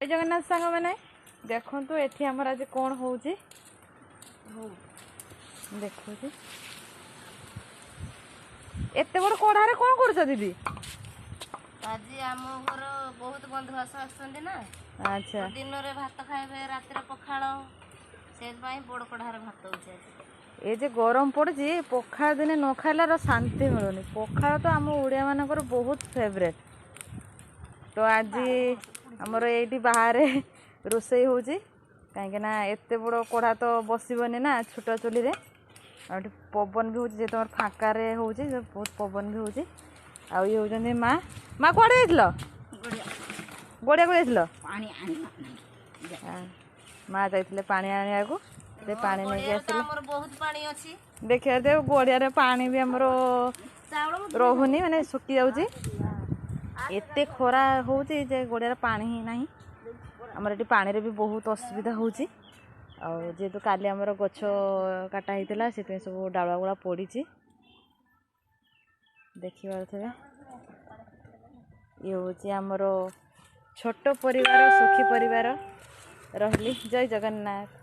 जगन्नाथ सांग मैंने देखु ये आमर आज कौन हो देखु एत बड़ कड़ारे कौन कर दीदी आज आम घर बहुत बंधु आसना अच्छा दिन रे भात खाइबे रातिर पखाड़ से बड़ कढ़ार भात हो ये जे गरम पड़ी पखाड़ दिने न खाइलार शांति मिलूनी पखाड़ तो आम ओडिया मानकर बहुत फेवरेट तो आज आमर ये बाहर रोसई हो कहीं एत बड़ कड़ा तो बसबनी ना छोट चुली रे पवन भी होती तुम फाँक हो बहुत पवन भी होती ये होती माँ माँ कौड़े गड़िया को जाइल माँ जाइए पानी आने को पानी नहीं आस देखिए गड़िया पानी भी आमर रोनी माने सुखी जाऊँगी एत खरा हो गड़िया पानी ही ना आमर ये पानी भी बहुत असुविधा होची जेहेतु काली आमर गछ काटा होता से सब डाला गुड़ा पड़ी देखिए ये हूँ आमर छोट परिवार सुखी परिवार रही जय जगन्नाथ।